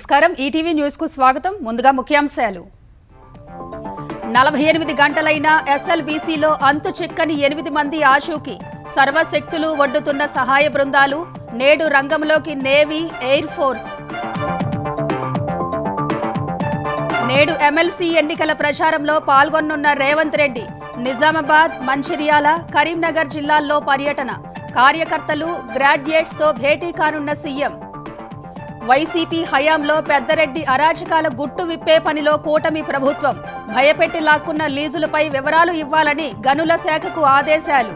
నమస్కారం ETV news కు స్వాగతం. ముందుగా ముఖ్యాంశాలు. 48 గంటలైన ఎస్ఎల్బీసీలో అంతు చిక్కని 8 మంది ఆచూకీ. సర్వశక్తులు ఒడ్డుతున్న సహాయ బృందాలు. నేడు రంగంలోకి నేవీ, ఎయిర్ ఫోర్స్. నేడు ఎమ్మెల్సీ ఎన్నికల ప్రచారంలో పాల్గొనున్న రేవంత్ రెడ్డి. నిజామాబాద్, మంచిర్యాల, కరీంనగర్ జిల్లాల్లో పర్యటన. కార్యకర్తలు, గ్రాడ్యుయేట్స్ తో భేటీ కానున్న సీఎం. వైసీపీ హయాంలో పెద్దరెడ్డి అరాచకాల గుట్టు విప్పే పనిలో కూటమి ప్రభుత్వం. భయపెట్టి లాక్కున్న లీజులపై వివరాలు ఇవ్వాలని గనుల శాఖకు ఆదేశాలు.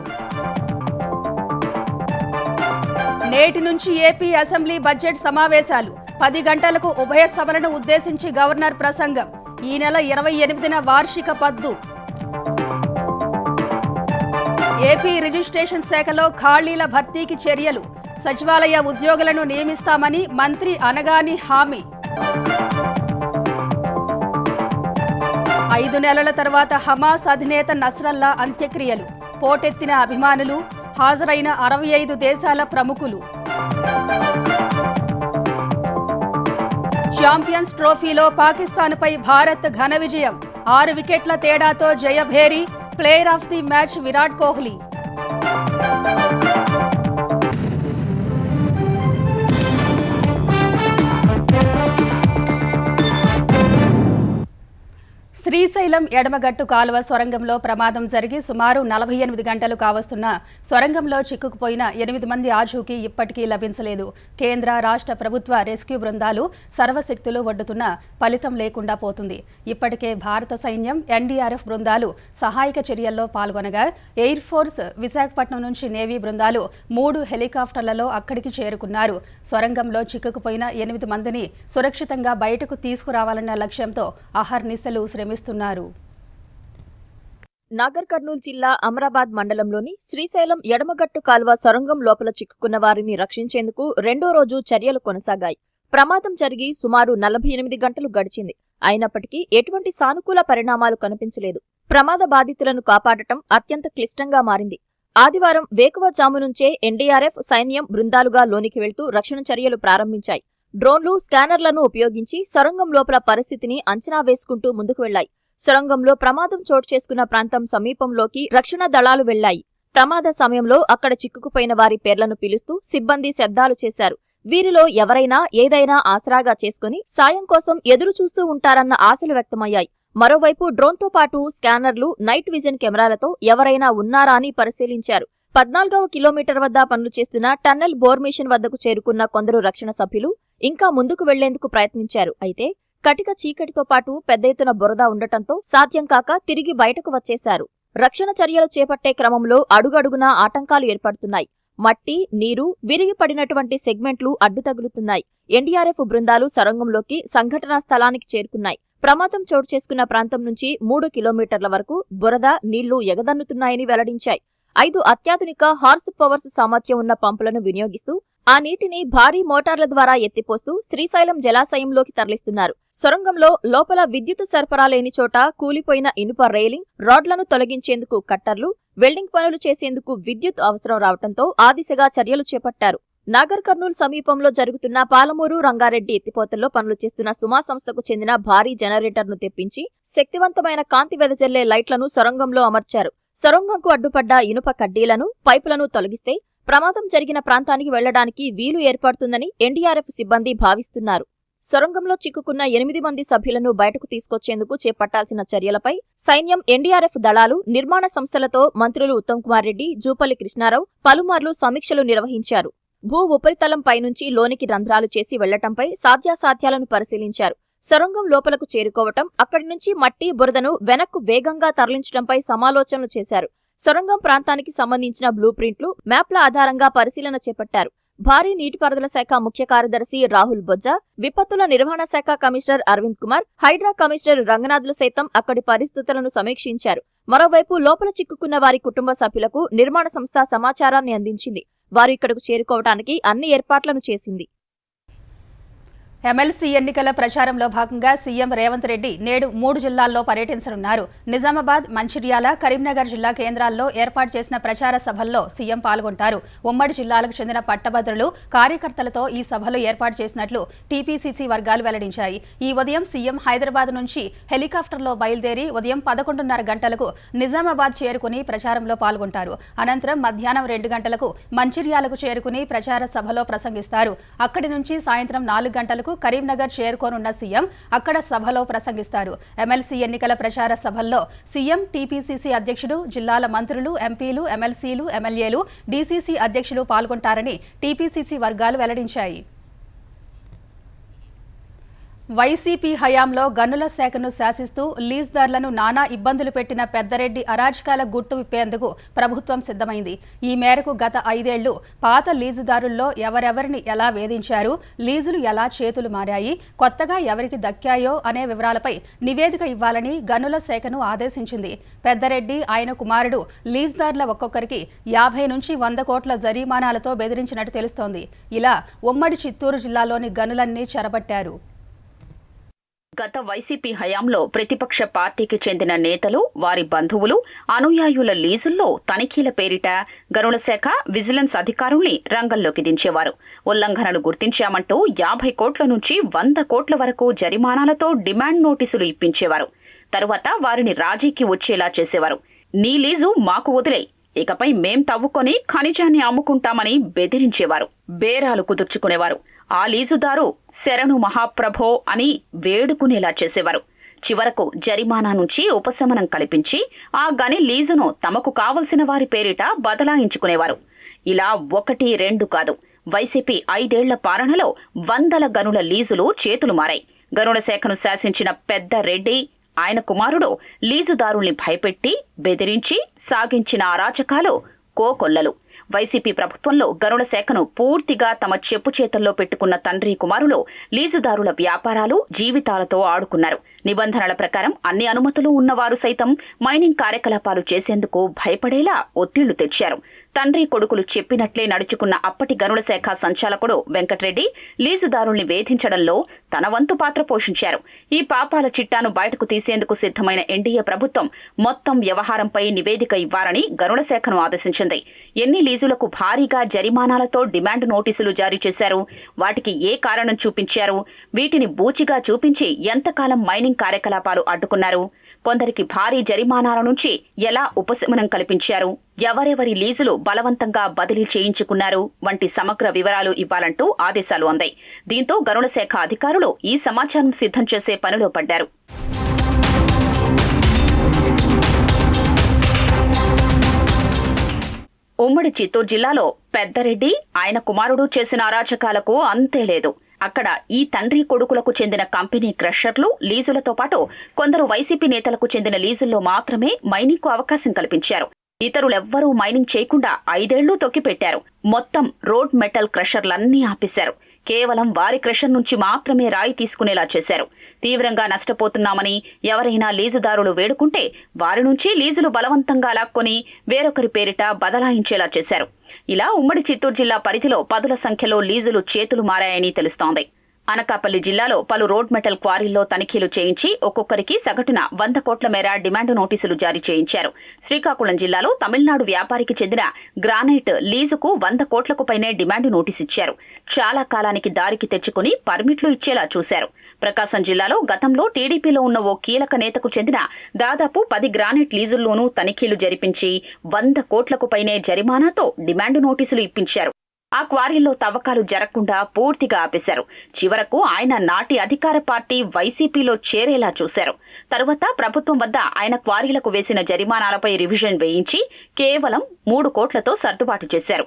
నేటి నుంచి ఏపీ అసెంబ్లీ బడ్జెట్ సమావేశాలు. 10 గంటలకు ఉభయ సభలను ఉద్దేశించి గవర్నర్ ప్రసంగం. ఈ నెల 28న వార్షిక పద్దు. ఏపీ రిజిస్ట్రేషన్ శాఖలో ఖాళీల భర్తీకి చర్యలు. సచివాలయ ఉద్యోగులను నియమిస్తామని మంత్రి అనగాని హామీ. 5 నెలల తర్వాత హమాస్ అధినేత నస్రల్లా అంత్యక్రియలు. పోటెత్తిన అభిమానులు. హాజరైన 65 దేశాల ప్రముఖులు. ఛాంపియన్స్ ట్రోఫీలో పాకిస్తాన్పై భారత్ ఘన విజయం. 6 వికెట్ల తేడాతో జయభేరి. Player of the match Virat Kohli. Srisailam ఎడమగట్టు కాలువ సొరంగంలో ప్రమాదం జరిగి సుమారు 48 గంటలు కావస్తున్న సొరంగంలో చిక్కుకుపోయిన 8 మంది ఆచూకీ ఇప్పటికీ లభించలేదు. కేంద్ర, రాష్ట్ర ప్రభుత్వ రెస్క్యూ బృందాలు సర్వశక్తులు ఒడ్డుతున్న ఫలితం లేకుండా పోతుంది. ఇప్పటికే భారత సైన్యం, ఎన్డీఆర్ఎఫ్ బృందాలు సహాయక చర్యల్లో పాల్గొనగా ఎయిర్ ఫోర్స్, విశాఖపట్నం నుంచి నేవీ బృందాలు 3 హెలికాప్టర్లలో అక్కడికి చేరుకున్నారు. సొరంగంలో చిక్కుకుపోయిన 8 మందిని సురక్షితంగా బయటకు తీసుకురావాలన్న లక్ష్యంతో అహర్నిశలు శ్రమిస్తున్నారు. నాగర్ కర్నూలు జిల్లా అమరాబాద్ మండలంలోని శ్రీశైలం ఎడమగట్టు కాల్వ సొరంగం లోపల చిక్కుకున్న వారిని రక్షించేందుకు 2వ రోజు చర్యలు కొనసాగాయి. ప్రమాదం జరిగి సుమారు 48 గంటలు గడిచింది. అయినప్పటికీ ఎటువంటి సానుకూల పరిణామాలు కనిపించలేదు. ప్రమాద బాధితులను కాపాడటం అత్యంత క్లిష్టంగా మారింది. ఆదివారం వేకువజాము నుంచే ఎన్డీఆర్ఎఫ్, సైన్యం బృందాలుగా లోనికి వెళ్తూ రక్షణ చర్యలు ప్రారంభించాయి. డ్రోన్లు, స్కానర్లను ఉపయోగించి సొరంగం లోపల పరిస్థితిని అంచనా వేసుకుంటూ ముందుకు వెళ్లాయి. సొరంగంలో ప్రమాదం చోటు చేసుకున్న ప్రాంతం సమీపంలోకి రక్షణ దళాలు వెళ్లాయి. ప్రమాద సమయంలో అక్కడ చిక్కుకుపోయిన వారి పేర్లను పిలుస్తూ సిబ్బంది శబ్దాలు చేశారు. వీరిలో ఎవరైనా ఏదైనా ఆసరాగా చేసుకుని సాయం కోసం ఎదురు చూస్తూ ఉంటారన్న ఆశలు వ్యక్తమయ్యాయి. మరోవైపు డ్రోన్తో పాటు స్కానర్లు, నైట్ విజన్ కెమెరాలతో ఎవరైనా ఉన్నారా అని పరిశీలించారు. 14వ కిలోమీటర్ వద్ద పనులు చేస్తున్న టన్నెల్ బోర్ మిషన్ వద్దకు చేరుకున్న కొందరు రక్షణ సభ్యులు ఇంకా ముందుకు వెళ్లేందుకు ప్రయత్నించారు. అయితే కటిక చీకటితో పాటు పెద్ద ఎత్తున బురద ఉండటంతో సాధ్యం కాక తిరిగి బయటకు వచ్చేశారు. రక్షణ చర్యలు చేపట్టే క్రమంలో అడుగడుగునా ఆటంకాలు ఏర్పడుతున్నాయి. మట్టి, నీరు, విరిగి పడినటువంటి సెగ్మెంట్లు అడ్డు తగులుతున్నాయి. ఎన్డీఆర్ఎఫ్ బృందాలు సొరంగంలోకి సంఘటనా స్థలానికి చేరుకున్నాయి. ప్రమాదం చోటు చేసుకున్న ప్రాంతం నుంచి 3 కిలోమీటర్ల వరకు బురద, నీళ్లు ఎగదన్నుతున్నాయని వెల్లడించాయి. 5 అత్యాధునిక హార్స్ పవర్స్ సామర్థ్యం ఉన్న పంపులను వినియోగిస్తూ ఆ నీటిని భారీ మోటార్ల ద్వారా ఎత్తిపోస్తూ శ్రీశైలం జలాశయంలోకి తరలిస్తున్నారు. సొరంగంలో లోపల విద్యుత్ సరఫరా లేని చోట కూలిపోయిన ఇనుప రైలింగ్, రాడ్లను తొలగించేందుకు కట్టర్లు, వెల్డింగ్ పనులు చేసేందుకు విద్యుత్ అవసరం రావడంతో ఆ దిశగా చర్యలు చేపట్టారు. నాగర్ కర్నూలు సమీపంలో జరుగుతున్న పాలమూరు, రంగారెడ్డి ఎత్తిపోతల్లో పనులు చేస్తున్న సుమా సంస్థకు చెందిన భారీ జనరేటర్ను తెప్పించి శక్తివంతమైన కాంతి వెదజల్లే లైట్లను సొరంగంలో అమర్చారు. సొరంగంకు అడ్డుపడ్డ ఇనుప కడ్డీలను, పైపులను తొలగిస్తే ప్రమాదం జరిగిన ప్రాంతానికి వెళ్లడానికి వీలు ఏర్పడుతుందని ఎన్డీఆర్ఎఫ్ సిబ్బంది భావిస్తున్నారు. సొరంగంలో చిక్కుకున్న 8 మంది సభ్యులను బయటకు తీసుకొచ్చేందుకు చేపట్టాల్సిన చర్యలపై సైన్యం, ఎన్డీఆర్ఎఫ్ దళాలు, నిర్మాణ సంస్థలతో మంత్రులు ఉత్తమ్ కుమార్ రెడ్డి, జూపల్లి కృష్ణారావు పలుమార్లు సమీక్షలు నిర్వహించారు. భూ ఉపరితలం పైనుంచి లోనికి రంధ్రాలు చేసి వెళ్లటంపై సాధ్యాసాధ్యాలను పరిశీలించారు. సొరంగం లోపలకు చేరుకోవటం, అక్కడి నుంచి మట్టి, బురదను వెనక్కు వేగంగా తరలించడంపై సమాలోచనలు చేశారు. సొరంగం ప్రాంతానికి సంబంధించిన బ్లూ ప్రింట్లు, మ్యాప్ల ఆధారంగా పరిశీలన చేపట్టారు. భారీ నీటిపారుదల శాఖ ముఖ్య కార్యదర్శి రాహుల్ బొజ్జా, విపత్తుల నిర్వహణ శాఖ కమిషనర్ అరవింద్ కుమార్, హైడ్రా కమిషనర్ రంగనాథ్లు సైతం అక్కడి పరిస్థితులను సమీక్షించారు. మరోవైపు లోపల చిక్కుకున్న వారి కుటుంబ సభ్యులకు నిర్మాణ సంస్థ సమాచారాన్ని అందించింది. వారు ఇక్కడకు చేరుకోవటానికి అన్ని ఏర్పాట్లను చేసింది. ఎమ్మెల్సీ ఎన్నికల ప్రచారంలో భాగంగా సీఎం రేవంత్ రెడ్డి నేడు 3 జిల్లాల్లో పర్యటించనున్నారు. నిజామాబాద్, మంచిర్యాల, కరీంనగర్ జిల్లా కేంద్రాల్లో ఏర్పాటు చేసిన ప్రచార సభల్లో సీఎం పాల్గొంటారు. ఉమ్మడి జిల్లాలకు చెందిన పట్టభద్రులు, కార్యకర్తలతో ఈ సభలు ఏర్పాటు చేసినట్లు టీపీసీసీ వర్గాలు వెల్లడించాయి. ఈ ఉదయం సీఎం హైదరాబాద్ నుంచి హెలికాప్టర్లో బయలుదేరి ఉదయం 11:30 గంటలకు నిజామాబాద్ చేరుకుని ప్రచారంలో పాల్గొంటారు. అనంతరం మధ్యాహ్నం 2 గంటలకు మంచిర్యాలకు చేరుకుని ప్రచార సభలో ప్రసంగిస్తారు. అక్కడి నుంచి సాయంత్రం 4 గంటలకు కరీంనగర్ చేరుకోనున్న సీఎం అక్కడ సభలో ప్రసంగిస్తారు. ఎమ్మెల్సీ ఎన్నికల ప్రచార సభల్లో సీఎం, టీపీసీసీ అధ్యక్షుడు, జిల్లాల మంత్రులు, ఎంపీలు, ఎమ్మెల్సీలు, ఎమ్మెల్యేలు, డీసీసీ అధ్యక్షులు పాల్గొంటారని టీపీసీసీ వర్గాలు వెల్లడించాయి. వైసీపీ హయాంలో గనుల శాఖను శాసిస్తూ లీజ్దారులను నానా ఇబ్బందులు పెట్టిన పెద్దారెడ్డి అరాజకాల గుట్టు విప్పేందుకు ప్రభుత్వం సిద్ధమైంది. ఈ మేరకు గత 5 ఏళ్లు పాత లీజుదారుల్లో ఎవరెవరిని ఎలా వేధించారు, లీజులు ఎలా చేతులు మారాయి, కొత్తగా ఎవరికి దక్కాయో అనే వివరాలపై నివేదిక ఇవ్వాలని గనుల శాఖను ఆదేశించింది. పెద్దారెడ్డి, ఆయన కుమారుడు లీజుదారుల ఒక్కొక్కరికి 50 నుంచి 100 కోట్ల జరిమానాలతో బెదిరించినట్టు తెలుస్తోంది. ఇలా ఉమ్మడి చిత్తూరు జిల్లాలోని గనులన్నీ చెరబట్టారు. గత వైసీపీ హయాంలో ప్రతిపక్ష పార్టీకి చెందిన నేతలు, వారి బంధువులు, అనుయాయుల లీజుల్లో తనిఖీల పేరిట గనుల శాఖ, విజిలెన్స్ అధికారుల్ని రంగంలోకి దించేవారు. ఉల్లంఘనలు గుర్తించామంటూ 50 కోట్ల నుంచి 100 కోట్ల వరకు జరిమానాలతో డిమాండ్ నోటీసులు ఇప్పించేవారు. తరువాత వారిని రాజీకి వచ్చేలా చేసేవారు. నీ లీజు మాకు వదిలే, ఇకపై మేం తవ్వుకొని ఖనిజాన్ని అమ్ముకుంటామని బెదిరించేవారు. బేరాలు కుదుర్చుకునేవారు. ఆ లీజుదారు శరణు మహాప్రభో అని వేడుకునేలా చేసేవారు. చివరకు జరిమానా నుంచి ఉపశమనం కల్పించి ఆ గని లీజును తమకు కావలసిన వారి పేరిట బదలాయించుకునేవారు. ఇలా 1, 2 కాదు, వైసీపీ 5 ఏళ్ల పాలనలో 100 గనుల లీజులు చేతులు మారాయి. గనుల శాఖను శాసించిన పెద్దారెడ్డి, ఆయన కుమారుడు లీజుదారుల్ని భయపెట్టి, బెదిరించి సాగించిన అరాచకాలు కోకొల్లలు. వైసీపీ ప్రభుత్వంలో గనుల శాఖను పూర్తిగా తమ చెప్పు చేతల్లో పెట్టుకున్న తండ్రి కుమారులు లీజుదారుల వ్యాపారాలు, జీవితాలతో ఆడుకున్నారు. నిబంధనల ప్రకారం అన్ని అనుమతులు ఉన్నవారు సైతం మైనింగ్ కార్యకలాపాలు చేసేందుకు భయపడేలా ఒత్తిళ్లు తెచ్చారు. తండ్రి కొడుకులు చెప్పినట్లే నడుచుకున్న అప్పటి గనుల శాఖ సంచాలకుడు వెంకట్రెడ్డి లీజుదారుల్ని వేధించడంలో తన వంతు పాత్ర పోషించారు. ఈ పాపాల చిట్టాను బయటకు తీసేందుకు సిద్ధమైన ఎన్డీఏ ప్రభుత్వం మొత్తం వ్యవహారంపై నివేదిక ఇవ్వాలని గనుల శాఖను ఆదేశించింది. ఎన్ని లీజులకు భారీగా జరిమానాలతో డిమాండ్ నోటీసులు జారీ చేశారు, వాటికి ఏ కారణం చూపించారు, వీటిని బూచిగా చూపించి ఎంతకాలం మైనింగ్ కార్యకలాపాలు అడ్డుకున్నారు, కొందరికి భారీ జరిమానాల నుంచి ఎలా ఉపశమనం కల్పించారు, ఎవరెవరి లీజులు బలవంతంగా బదిలీ చేయించుకున్నారు వంటి సమగ్ర వివరాలు ఇవ్వాలంటూ ఆదేశాలు అందాయి. దీంతో గనుల శాఖ అధికారులు ఈ సమాచారం సిద్ధం చేసే పనిలో పడ్డారు. ఉమ్మడి చిత్తూరు జిల్లాలో పెద్దారెడ్డి, ఆయన కుమారుడు చేసిన అరాచకాలకు అంతే లేదు. అక్కడ ఈ తండ్రి కొడుకులకు చెందిన కంపెనీ క్రషర్లు, లీజులతో పాటు కొందరు వైసీపీ నేతలకు చెందిన లీజుల్లో మాత్రమే మైనింగ్కు అవకాశం కల్పించారు. ఇతరులెవ్వరూ మైనింగ్ చేయకుండా 5 ఏళ్లు తొక్కిపెట్టారు. మొత్తం రోడ్ మెటల్ క్రషర్లన్నీ ఆపేశారు. కేవలం వారి క్రషర్ నుంచి మాత్రమే రాయి తీసుకునేలా చేశారు. తీవ్రంగా నష్టపోతున్నామని ఎవరైనా లీజుదారులు వేడుకుంటే వారి నుంచి లీజులు బలవంతంగా లాక్కొని వేరొకరి పేరిట బదలాయించేలా చేశారు. ఇలా ఉమ్మడి చిత్తూరు జిల్లా పరిధిలో 10ల సంఖ్యలో లీజులు చేతులు మారాయని తెలుస్తోంది. అనకాపల్లి జిల్లాలో పలు రోడ్ మెటల్ క్వారీల్లో తనిఖీలు చేయించి ఒక్కొక్కరికి సగటున 100 కోట్ల మేర డిమాండ్ నోటీసులు జారీ చేయించారు. శ్రీకాకుళం జిల్లాలో తమిళనాడు వ్యాపారికి చెందిన గ్రానైట్ లీజుకు 100 కోట్లకు పైనే డిమాండ్ నోటీసు ఇచ్చారు. చాలా కాలానికి దారికి తెచ్చుకుని పర్మిట్లు ఇచ్చేలా చూశారు. ప్రకాశం జిల్లాలో గతంలో టీడీపీలో ఉన్న ఓ కీలక నేతకు చెందిన దాదాపు 10 గ్రానైట్ లీజుల్లోనూ తనిఖీలు జరిపించి 100 కోట్లకు పైనే జరిమానాతో డిమాండ్ నోటీసులు ఇప్పించారు. ఆ క్వారీల్లో తవ్వకాలు జరగకుండా పూర్తిగా ఆపేశారు. చివరకు ఆయన నాటి అధికార పార్టీ వైసీపీలో చేరేలా చూశారు. తరువాత ప్రభుత్వం వద్ద ఆయన క్వారీలకు వేసిన జరిమానాలపై రివిజన్ వేయించి కేవలం 3 కోట్లతో సర్దుబాటు చేశారు.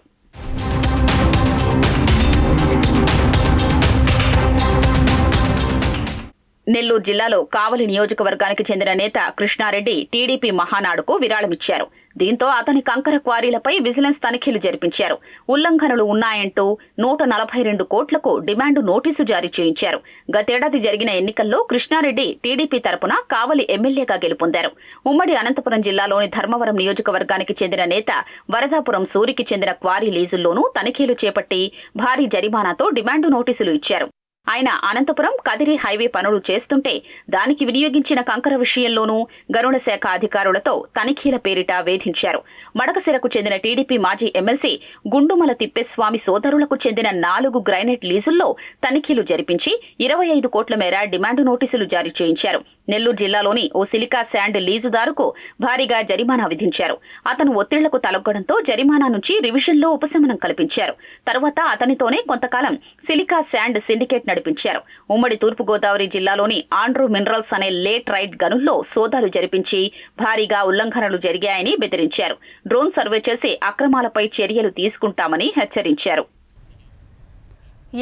నెల్లూరు జిల్లాలో కావలి నియోజకవర్గానికి చెందిన నేత కృష్ణారెడ్డి టీడీపీ మహానాడుకు విరాళమిచ్చారు. దీంతో అతని కంకర క్వారీలపై విజిలెన్స్ తనిఖీలు జరిపించారు. ఉల్లంఘనలు ఉన్నాయంటూ 142 కోట్లకు డిమాండ్ నోటీసు జారీ చేయించారు. గతేడాది జరిగిన ఎన్నికల్లో కృష్ణారెడ్డి టీడీపీ తరపున కావలి ఎమ్మెల్యేగా గెలుపొందారు. ఉమ్మడి అనంతపురం జిల్లాలోని ధర్మవరం నియోజకవర్గానికి చెందిన నేత వరదాపురం సూరికి చెందిన క్వారీ లీజుల్లోనూ తనిఖీలు చేపట్టి భారీ జరిమానాతో డిమాండ్ నోటీసులు ఇచ్చారు. ఆయన అనంతపురం కదిరి హైవే పనులు చేస్తుంటే దానికి వినియోగించిన కంకర విషయంలోనూ గనుల శాఖ అధికారులతో తనిఖీల పేరిట వేధించారు. మడకసిరకు చెందిన టీడీపీ మాజీ ఎమ్మెల్సీ గుండుమల తిప్పేస్వామి సోదరులకు చెందిన 4 గ్రైనేట్ లీజుల్లో తనిఖీలు జరిపించి 25 కోట్ల మేర డిమాండ్ నోటీసులు జారీ చేయించారు. నెల్లూరు జిల్లాలోని ఓ సిలికా శాండ్ లీజుదారుకు భారీగా జరిమానా విధించారు. అతను ఒత్తిళ్లకు తలొగ్గడంతో జరిమానా నుంచి రివిజన్లో ఉపశమనం కల్పించారు. తర్వాత అతనితోనే కొంతకాలం సిలికా శాండ్ సిండికేట్ నడిపించారు. ఉమ్మడి తూర్పుగోదావరి జిల్లాలోని ఆండ్రూ మినరల్స్ అనే లేట్ రైట్ గనుల్లో సోదాలు జరిపించి భారీగా ఉల్లంఘనలు జరిగాయని బెదిరించారు. డ్రోన్ సర్వే చేసి అక్రమాలపై చర్యలు తీసుకుంటామని హెచ్చరించారు.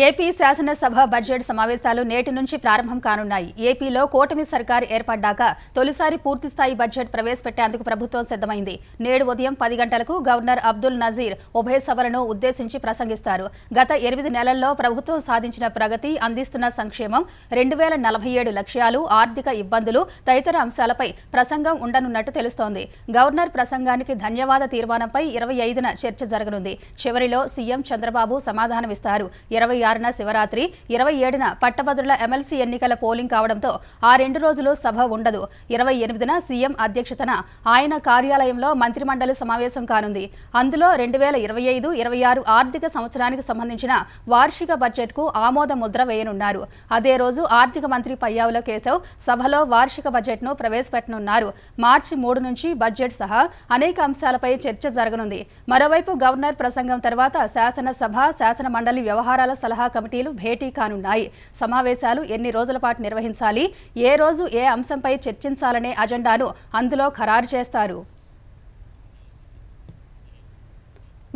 ఏపీ శాసనసభ బడ్జెట్ సమావేశాలు నేటి నుంచి ప్రారంభం కానున్నాయి. ఏపీలో కూటమి సర్కార్ ఏర్పడ్డాక తొలిసారి పూర్తిస్థాయి బడ్జెట్ ప్రవేశపెట్టేందుకు ప్రభుత్వం సిద్ధమైంది. నేడు ఉదయం 10 గంటలకు గవర్నర్ అబ్దుల్ నజీర్ ఉభయ సభలను ఉద్దేశించి ప్రసంగిస్తారు. గత 8 నెలల్లో ప్రభుత్వం సాధించిన ప్రగతి, అందిస్తున్న సంక్షేమం, 2047 లక్ష్యాలు, ఆర్థిక ఇబ్బందులు తదితర అంశాలపై ప్రసంగం ఉండనున్నట్టు తెలుస్తోంది. గవర్నర్ ప్రసంగానికి ధన్యవాద తీర్మానంపై 25న చర్చ జరగనుంది. చివరిలో సీఎం చంద్రబాబు సమాధానమిస్తారు. 26న శివరాత్రి, 27న పట్టభద్రుల ఎమ్మెల్సీ ఎన్నికల పోలింగ్ కావడంతో ఆ 2 రోజులు సభ ఉండదు. 28న సీఎం అధ్యక్షతన ఆయన కార్యాలయంలో మంత్రిమండలి సమావేశం కానుంది. అందులో 2025-26 ఆర్థిక సంవత్సరానికి సంబంధించిన వార్షిక బడ్జెట్కు ఆమోద ముద్ర వేయనున్నారు. అదే రోజు ఆర్థిక మంత్రి పయ్యావుల కేశవ్ సభలో వార్షిక బడ్జెట్ను ప్రవేశపెట్టనున్నారు. మార్చి 3 నుంచి బడ్జెట్ సహా అనేక అంశాలపై చర్చ జరగనుంది. మరోవైపు గవర్నర్ ప్రసంగం తర్వాత శాసనసభ, శాసన మండలి వ్యవహారాల సలహా కమిటీలు భేటీ కానున్నాయి. సమావేశాలు ఎన్ని రోజుల పాటు నిర్వహించాలి, ఏ రోజు ఏ అంశంపై చర్చించాలనే అజెండాను అందులో ఖరారు చేస్తారు.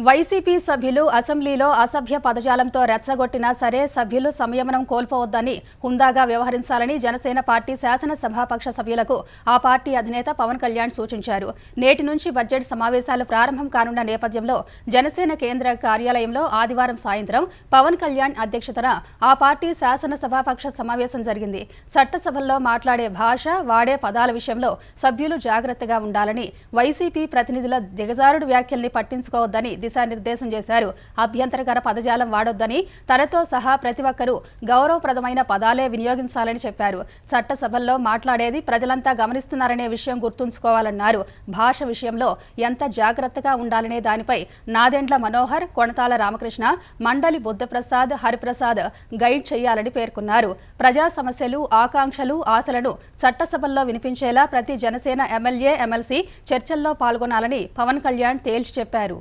వైసీపీ సభ్యులు అసెంబ్లీలో అసభ్య పదజాలంతో రెచ్చగొట్టినా సరే సభ్యులు సంయమనం కోల్పోవద్దని, హుందాగా వ్యవహరించాలని జనసేన పార్టీ శాసనసభాపక్ష సభ్యులకు ఆ పార్టీ అధినేత పవన్ కళ్యాణ్ సూచించారు. నేటి నుంచి బడ్జెట్ సమావేశాలు ప్రారంభం కానున్న నేపథ్యంలో జనసేన కేంద్ర కార్యాలయంలో ఆదివారం సాయంత్రం పవన్ కళ్యాణ్ అధ్యక్షతన ఆ పార్టీ శాసనసభాపక్ష సమావేశం జరిగింది. చట్టసభల్లో మాట్లాడే భాష, వాడే పదాల విషయంలో సభ్యులు జాగ్రత్తగా ఉండాలని, వైసీపీ ప్రతినిధుల దిగజారుడు వ్యాఖ్యల్ని పట్టించుకోవద్దని దిశానిర్దేశం చేశారు. అభ్యంతరకర పదజాలం వాడొద్దని, తనతో సహా ప్రతి ఒక్కరూ గౌరవప్రదమైన పదాలే వినియోగించాలని చెప్పారు. చట్టసభల్లో మాట్లాడేది ప్రజలంతా గమనిస్తున్నారనే విషయం గుర్తుంచుకోవాలన్నారు. భాష విషయంలో ఎంత జాగ్రత్తగా ఉండాలనే దానిపై నాదెండ్ల మనోహర్, కొణతాల రామకృష్ణ, మండలి బుద్ధప్రసాద్, హరిప్రసాద్ గైడ్ చేయాలని పేర్కొన్నారు. ప్రజా సమస్యలు, ఆకాంక్షలు, ఆశలను చట్టసభల్లో వినిపించేలా ప్రతి జనసేన ఎమ్మెల్యే, ఎమ్మెల్సీ చర్చల్లో పాల్గొనాలని పవన్ కళ్యాణ్ తేల్చి చెప్పారు.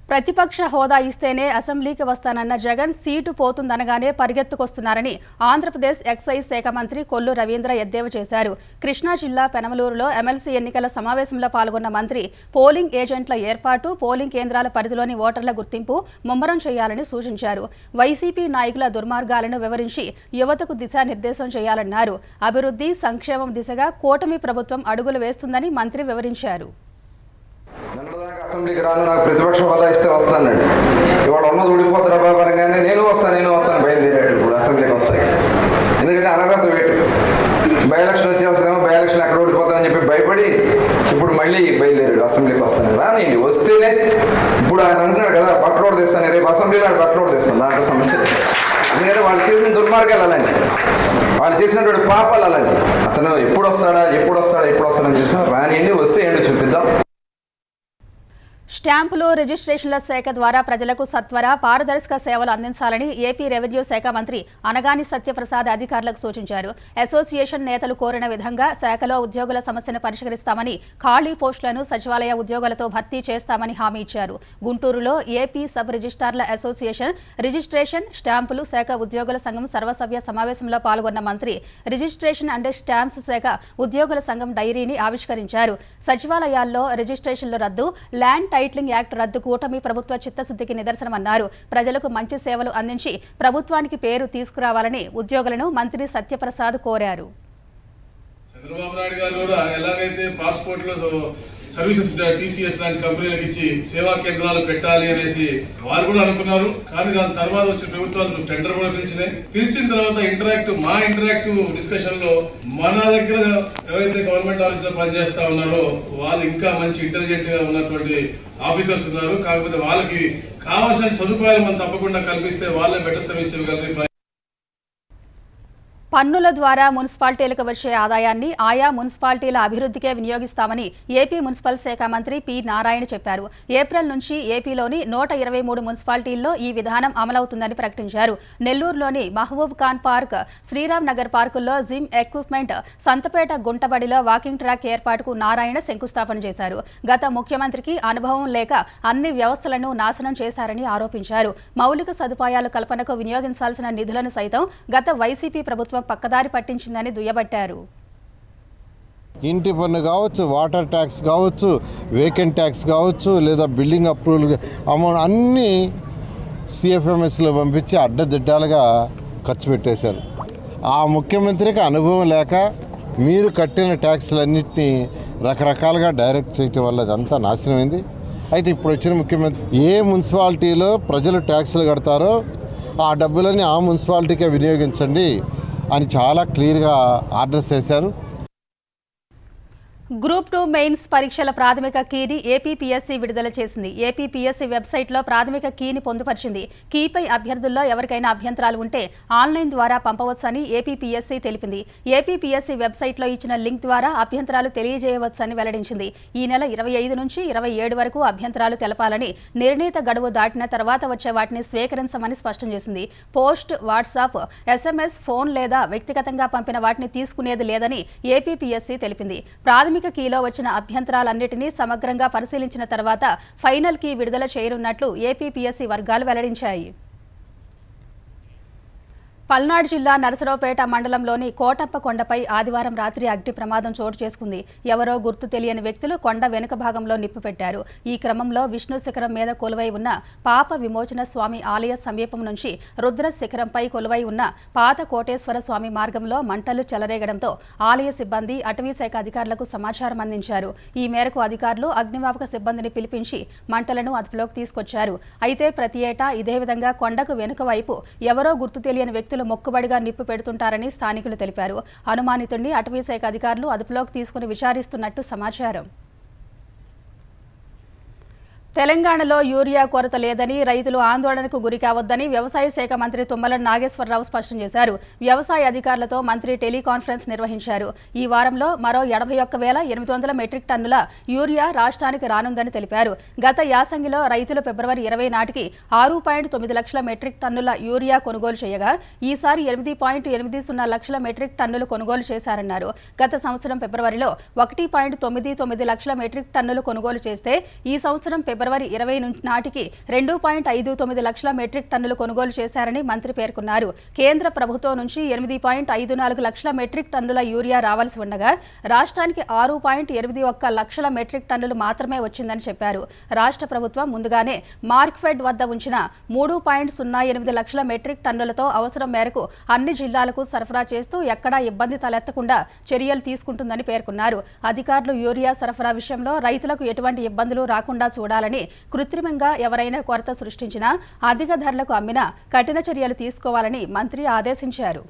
ప్రతిపక్ష హోదా ఇస్తేనే అసెంబ్లీకి వస్తానన్న జగన్ సీటు పోతుందనగానే పరిగెత్తుకొస్తున్నారని ఆంధ్రప్రదేశ్ ఎక్సైజ్ శాఖ మంత్రి కొల్లు రవీంద్ర ఎద్దేవా చేశారు. కృష్ణా జిల్లా పెనమలూరులో ఎమ్మెల్సీ ఎన్నికల సమావేశంలో పాల్గొన్న మంత్రి పోలింగ్ ఏజెంట్ల ఏర్పాటు, పోలింగ్ కేంద్రాల పరిధిలోని ఓటర్ల గుర్తింపు ముమ్మరం చేయాలని సూచించారు. వైసీపీ నాయకుల దుర్మార్గాలను వివరించి యువతకు దిశానిర్దేశం చేయాలన్నారు. అభివృద్ధి, సంక్షేమం దిశగా కూటమి ప్రభుత్వం అడుగులు వేస్తుందని మంత్రి వివరించారు. అసెంబ్లీకి రాను, నాకు ప్రతిపక్ష హోదా ఇస్తే వస్తానండి. ఇవాళ ఉన్నది ఊడిపోతున్న బాబాగానే నేను వస్తాను బయలుదేరాడు. ఇప్పుడు అసెంబ్లీకి వస్తాయి. ఎందుకంటే అనగా వెయిట్ బై ఎలక్షన్ వచ్చేస్తామో, బై ఎలక్షన్ అక్కడ ఓడిపోతానని చెప్పి భయపడి ఇప్పుడు మళ్ళీ బయలుదేరాడు అసెంబ్లీకి వస్తాను. రానండి, వస్తేనే ఇప్పుడు ఆయన అంటున్నాడు కదా బట్టలోడు తెస్తాను, రేపు అసెంబ్లీలో బట్టలోడు తెస్తాను. దాంట్లో సమస్య ఎందుకంటే వాళ్ళు చేసిన దుర్మార్గాలు అలాంటి, వాళ్ళు చేసినటువంటి పాపాలు అలాంటి. అతను ఎప్పుడు వస్తాడని చేసాం. రానియండి, వస్తే ఏంటో చూపిద్దాం. స్టాంపులు, రిజిస్ట్రేషన్ల శాఖ ద్వారా ప్రజలకు సత్వర, పారదర్శక సేవలు అందించాలని ఏపీ రెవెన్యూ శాఖ మంత్రి అనగాని సత్యప్రసాద్ అధికారులకు సూచించారు. అసోసియేషన్ నేతలు కోరిన విధంగా శాఖలో ఉద్యోగుల సమస్యను పరిష్కరిస్తామని, ఖాళీ పోస్టులను సచివాలయ ఉద్యోగులతో భర్తీ చేస్తామని హామీ ఇచ్చారు. గుంటూరులో ఏపీ సబ్ రిజిస్ట్రార్ల అసోసియేషన్ రిజిస్ట్రేషన్, స్టాంపులు శాఖ ఉద్యోగుల సంఘం సర్వసభ్య సమావేశంలో పాల్గొన్న మంత్రి రిజిస్ట్రేషన్ అండ్ స్టాంప్స్ శాఖ ఉద్యోగుల సంఘం డైరీని ఆవిష్కరించారు. సచివాలయాల్లో రిజిస్ట్రేషన్లు రద్దు, ల్యాండ్ టైటిలింగ్ యాక్ట్ రద్దు కూటమి ప్రభుత్వ చిత్తశుద్ధికి నిదర్శనమన్నారు. ప్రజలకు మంచి సేవలు అందించి ప్రభుత్వానికి పేరు తీసుకురావాలని ఉద్యోగులను మంత్రి సత్యప్రసాద్ కోరారు. చంద్రబాబు నాయుడు గారు కూడా ఎలాగైతే పాస్పోర్ట్లో సర్వీసెస్ TCS లాంటి కంపెనీలకు ఇచ్చి సేవా కేంద్రాలు పెట్టాలి అనేసి వారు కూడా అనుకున్నారు. కానీ దాని తర్వాత వచ్చిన ప్రభుత్వాలు టెండర్ కూడా పిలిచిన తర్వాత ఇంటరాక్టివ్ డిస్కషన్ లో మన దగ్గర ఎవరైతే గవర్నమెంట్ ఆఫీస్ లో పనిచేస్తా ఉన్నారో వాళ్ళు ఇంకా మంచి ఇంటెలిజెంట్ గా ఉన్నటువంటి ఆఫీసర్స్ ఉన్నారు. కాకపోతే వాళ్ళకి కావాల్సిన సదుపాయాలు మనం తప్పకుండా కల్పిస్తే వాళ్ళే బెటర్ సర్వీస్ ఇవ్వగలరు. పన్నుల ద్వారా మున్సిపాలిటీలకు వచ్చే ఆదాయాన్ని ఆయా మున్సిపాలిటీల అభివృద్ధికే వినియోగిస్తామని ఏపీ మున్సిపల్ శాఖ మంత్రి పి నారాయణ చెప్పారు. ఏప్రిల్ నుంచి ఏపీలోని 123 మున్సిపాలిటీల్లో ఈ విధానం అమలవుతుందని ప్రకటించారు. నెల్లూరులోని మహబూబ్ ఖాన్ పార్క్, శ్రీరామ్ నగర్ పార్కుల్లో జిమ్ ఎక్విప్మెంట్, సంతపేట గుంటబడిలో వాకింగ్ ట్రాక్ ఏర్పాటుకు నారాయణ శంకుస్థాపన చేశారు. గత ముఖ్యమంత్రికి అనుభవం లేక అన్ని వ్యవస్థలను నాశనం చేశారని ఆరోపించారు. మౌలిక సదుపాయాల కల్పనకు వినియోగించాల్సిన నిధులను సైతం గత వైసీపీ ప్రభుత్వం పక్కదారి పట్టించిందని దుయ్యబట్టారు. ఇంటి పన్ను కావచ్చు, వాటర్ ట్యాక్స్ కావచ్చు, వేకెంట్ ట్యాక్స్ కావచ్చు, లేదా బిల్డింగ్ అప్రూవల్ అమౌంట్ అన్నీ CFMSలో పంపించి అడ్డదిడ్డాలుగా ఖర్చు పెట్టేశారు. ఆ ముఖ్యమంత్రికి అనుభవం లేక మీరు కట్టిన ట్యాక్స్లన్నింటినీ రకరకాలుగా డైరెక్ట్ చేయటం వల్ల అదంతా నాశనమైంది. అయితే ఇప్పుడు వచ్చిన ముఖ్యమంత్రి ఏ మున్సిపాలిటీలో ప్రజలు ట్యాక్సులు కడతారో ఆ డబ్బులని ఆ మున్సిపాలిటీకే వినియోగించండి అని చాలా క్లియర్గా ఆర్డర్స్ చేశారు. గ్రూప్ 2 మెయిన్స్ పరీక్షల ప్రాథమిక కీని ఏపీపీఎస్సీ విడుదల చేసింది. ఏపీపీఎస్సీ వెబ్సైట్లో ప్రాథమిక కీని పొందుపరిచింది. కీపై అభ్యర్థుల్లో ఎవరికైనా అభ్యంతరాలు ఉంటే ఆన్లైన్ ద్వారా పంపవచ్చని ఏపీపీఎస్సీ తెలిపింది. ఏపీపీఎస్సీ వెబ్సైట్లో ఇచ్చిన లింక్ ద్వారా అభ్యంతరాలు తెలియజేయవచ్చని వెల్లడించింది. ఈ నెల 25 నుంచి 27 వరకు అభ్యంతరాలు తెలపాలని, నిర్ణీత గడువు దాటిన తర్వాత వచ్చే వాటిని స్వీకరించమని స్పష్టం చేసింది. పోస్ట్, వాట్సాప్, SMS, ఫోన్ లేదా వ్యక్తిగతంగా పంపిన వాటిని తీసుకునేది లేదని ఏపీపీఎస్సీ తెలిపింది. ప్రాథమిక కీలో వచ్చిన అభ్యంతరాలన్నిటినీ సమగ్రంగా పరిశీలించిన తర్వాత ఫైనల్ కీ విడుదల చేయనున్నట్లు ఏపీపీఎస్సీ వర్గాలు వెల్లడించాయి. పల్నాడు జిల్లా నరసరావుపేట మండలంలోని కోటప్ప కొండపై ఆదివారం రాత్రి అగ్ని ప్రమాదం చోటు చేసుకుంది. ఎవరో గుర్తు తెలియని వ్యక్తులు కొండ వెనుక భాగంలో నిప్పు పెట్టారు. ఈ క్రమంలో విష్ణు శిఖరం మీద కొలువై ఉన్న పాప విమోచన స్వామి ఆలయ సమీపం నుంచి రుద్ర శిఖరంపై కొలువై ఉన్న పాత కోటేశ్వర స్వామి మార్గంలో మంటలు చెలరేగడంతో ఆలయ సిబ్బంది అటవీశాఖ అధికారులకు సమాచారం అందించారు. ఈ మేరకు అధికారులు అగ్నిమాపక సిబ్బందిని పిలిపించి మంటలను అదుపులోకి తీసుకొచ్చారు. అయితే ప్రతి ఏటా ఇదే విధంగా కొండకు వెనుక వైపు ఎవరో గుర్తు తెలియని వ్యక్తులు మొక్కుబడిగా నిప్పు పెడుతుంటారని స్థానికులు తెలిపారు. అనుమానితుడిని అటవీశాఖ అధికారులు అదుపులోకి తీసుకుని విచారిస్తున్నట్టు సమాచారం. తెలంగాణలో యూరియా కొరత లేదని, రైతులు ఆందోళనకు గురి కావద్దని వ్యవసాయ శాఖ మంత్రి తుమ్మల నాగేశ్వరరావు స్పష్టం చేశారు. వ్యవసాయ అధికారులతో మంత్రి టెలికాన్ఫరెన్స్ నిర్వహించారు. ఈ వారంలో మరో 81,800 మెట్రిక్ టన్నుల యూరియా రాష్ట్రానికి రానుందని తెలిపారు. గత యాసంగిలో రైతులు ఫిబ్రవరి 20 నాటికి 6.9 లక్షల మెట్రిక్ టన్నుల యూరియా కొనుగోలు చేయగా ఈసారి 8.80 లక్షల మెట్రిక్ టన్నులు కొనుగోలు చేశారన్నారు. గత సంవత్సరం ఫిబ్రవరిలో 1.99 లక్షల మెట్రిక్ టన్నులు కొనుగోలు చేస్తే ఈ సంవత్సరం ఫిబ్రవరి 20 నాటికి 2.59 లక్షల మెట్రిక్ టన్నులు కొనుగోలు చేశారని మంత్రి పేర్కొన్నారు. కేంద్ర ప్రభుత్వం నుంచి 8.54 లక్షల మెట్రిక్ టన్నుల యూరియా రావాల్సి ఉండగా రాష్ట్రానికి 6.81 లక్షల మెట్రిక్ టన్నులు మాత్రమే వచ్చిందని చెప్పారు. రాష్ట్ర ప్రభుత్వం ముందుగానే మార్క్ఫెడ్ వద్ద ఉంచిన 3.08 లక్షల మెట్రిక్ టన్నులతో అవసరం మేరకు అన్ని జిల్లాలకు సరఫరా చేస్తూ ఎక్కడా ఇబ్బంది తలెత్తకుండా చర్యలు తీసుకుంటుందని పేర్కొన్నారు. అధికారులు యూరియా సరఫరా విషయంలో రైతులకు ఎటువంటి ఇబ్బందులు రాకుండా చూడాలని, కృత్రిమంగా ఎవరైనా కొరత సృష్టించినా, అధిక ధరలకు అమ్మినా కఠిన చర్యలు తీసుకోవాలని మంత్రి ఆదేశించారు.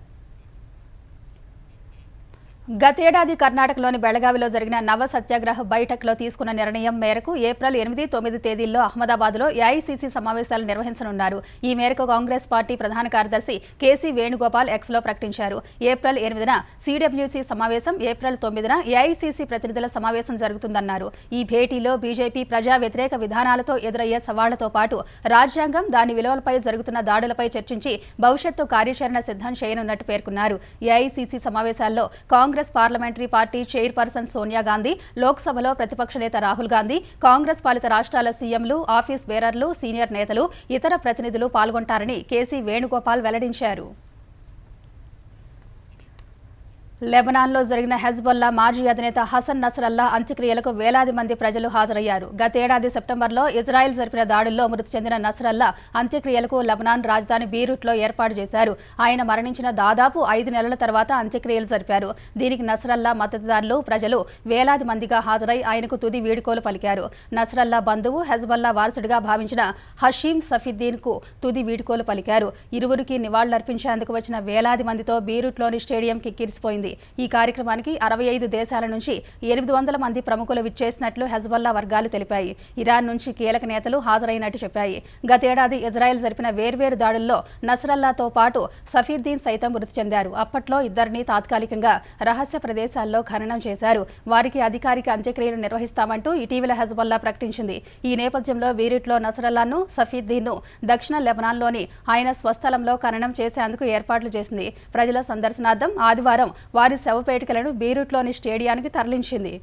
గతేడాది కర్ణాటకలోని బెళగావిలో జరిగిన నవ సత్యాగ్రహ బైఠక్లో తీసుకున్న నిర్ణయం మేరకు ఏప్రిల్ 8, 9 తేదీల్లో అహ్మదాబాద్లో ఏఐసీసీ సమావేశాలు నిర్వహించనున్నారు. ఈ మేరకు కాంగ్రెస్ పార్టీ ప్రధాన కార్యదర్శి కేసీ వేణుగోపాల్ ఎక్స్లో ప్రకటించారు. ఏప్రిల్ 8న సిడబ్ల్యూసీ సమావేశం, ఏప్రిల్ 9న ఏఐసీసీ ప్రతినిధుల సమావేశం జరుగుతుందన్నారు. ఈ భేటీలో బీజేపీ ప్రజా వ్యతిరేక విధానాలతో ఎదురయ్యే సవాళ్లతో పాటు రాజ్యాంగం, దాని విలువలపై జరుగుతున్న దాడులపై చర్చించి భవిష్యత్తు కార్యాచరణ సిద్ధం చేయనున్నట్టు పేర్కొన్నారు. ఏఐసీసీ సమావేశాల్లో Congress parliamentary party chairperson Sonia Gandhi, లోక్సభలో ప్రతిపక్ష నేత రాహుల్ గాంధీ, కాంగ్రెస్ పాలిత రాష్ట్రాల సీఎంలు, ఆఫీస్ బేరర్లు, సీనియర్ నేతలు, ఇతర ప్రతినిధులు పాల్గొంటారని కేసీ వేణుగోపాల్ వెల్లడించారు. లెబనాన్లో జరిగిన హెజ్బొల్లా మాజీ అధినేత హసన్ నస్రల్లా అంత్యక్రియలకు వేలాది మంది ప్రజలు హాజరయ్యారు. గతేడాది సెప్టెంబర్లో ఇజ్రాయెల్ జరిపిన దాడుల్లో మృతి చెందిన నస్రల్లా అంత్యక్రియలకు లెబనాన్ రాజధాని బీరూట్లో ఏర్పాటు చేశారు. ఆయన మరణించిన దాదాపు 5 నెలల తర్వాత అంత్యక్రియలు జరిపారు. దీనికి నస్రల్లా మద్దతుదారులు ప్రజలు వేలాది మందిగా హాజరై ఆయనకు తుది వీడ్కోలు పలికారు. నస్రల్లా బంధువు హెజ్బొల్లా వారసుడిగా భావించిన హషీం సఫీద్దీన్ కు తుది వీడ్కోలు పలికారు. ఇరువురికి నివాళులర్పించేందుకు వచ్చిన వేలాది మందితో బీరూట్లోని స్టేడియం కిక్కిరిసిపోయింది. ఈ కార్యక్రమానికి 65 దేశాల నుంచి 800 మంది ప్రముఖులు విచ్చేసినట్లు హెజ్బొల్లా వర్గాలు తెలిపాయి. ఇరాన్ నుంచి కీలక నేతలు హాజరైనట్టు చెప్పాయి. గతేడాది ఇజ్రాయెల్ జరిపిన వేర్వేరు దాడుల్లో నస్రల్లాతో పాటు సఫీద్దీన్ సైతం మృతి చెందారు. అప్పట్లో ఇద్దరిని తాత్కాలికంగా రహస్య ప్రదేశాల్లో ఖననం చేశారు. వారికి అధికారిక అంత్యక్రియలు నిర్వహిస్తామంటూ ఇటీవల హెజ్బొల్లా ప్రకటించింది. ఈ నేపథ్యంలో బీరూట్లో నస్రల్లాను సఫీద్దీన్ను దక్షిణ లెబనాన్లోని ఆయన స్వస్థలంలో ఖననం చేసేందుకు ఏర్పాట్లు చేసింది. ప్రజల సందర్శనార్థం ఆదివారం వారి శవపేటికలను బీరూట్లోని స్టేడియానికి తరలించింది.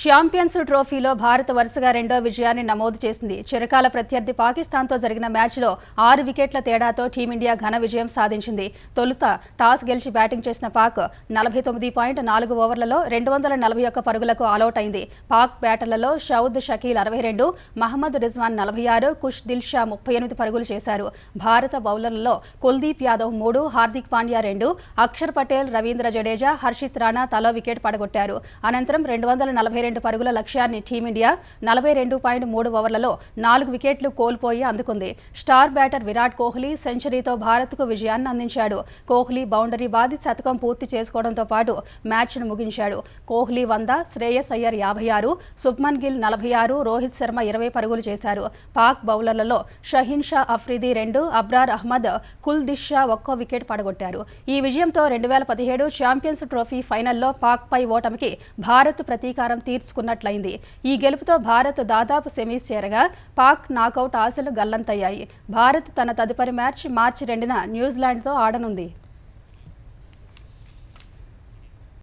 ఛాంపియన్స్ ట్రోఫీలో భారత్ వరుసగా రెండో విజయాన్ని నమోదు చేసింది. చిరకాల ప్రత్యర్థి పాకిస్తాన్తో జరిగిన మ్యాచ్లో 6 వికెట్ల తేడాతో టీమిండియా ఘన విజయం సాధించింది. తొలుత టాస్ గెలిచి బ్యాటింగ్ చేసిన పాక్ 49.4 ఓవర్లలో 241 పరుగులకు ఆలౌట్ అయింది. పాక్ బ్యాటర్లలో షౌద్ షకీల్ 62, మహమ్మద్ రిజ్వాన్ 46, కుష్ దిల్ షా 38 పరుగులు చేశారు. భారత బౌలర్లలో కుల్దీప్ యాదవ్ 3, హార్దిక్ పాండ్యా 2, అక్షర్ పటేల్, రవీంద్ర జడేజా, హర్షిత్ రాణా తలో వికెట్ పడగొట్టారు. అనంతరం 242 పరుగుల లక్ష్యాన్ని టీమిండియా 42.3 ఓవర్లలో 4 వికెట్లు కోల్పోయి అందుకుంది. స్టార్ బ్యాటర్ విరాట్ కోహ్లీ సెంచరీతో భారత్కు విజయాన్ని అందించాడు. కోహ్లీ బౌండరీ బాది శతకం పూర్తి చేసుకోవడంతో పాటు మ్యాచ్ను ముగించాడు. కోహ్లీ 100, శ్రేయస్ అయ్యర్ 56, శుభ్మన్ గిల్ 46, రోహిత్ శర్మ 20 పరుగులు చేశారు. పాక్ బౌలర్లలో షహీన్ షా అఫ్రిది 2, అబ్రార్ అహ్మద్, కుల్దీప్ షా 1 వికెట్ పడగొట్టారు. ఈ విజయంతో 2017 ఛాంపియన్స్ ట్రోఫీ ఫైనల్లో పాక్పై ఓటమికి భారత్ ప్రతీకారం తీర్చుకున్నట్లయింది. ఈ గెలుపుతో భారత్ దాదాపు సెమీస్ చేరగా పాక్ నాకౌట్ ఆశలు గల్లంతయ్యాయి. భారత్ తన తదుపరి మ్యాచ్ మార్చి 2న న్యూజిలాండ్తో ఆడనుంది.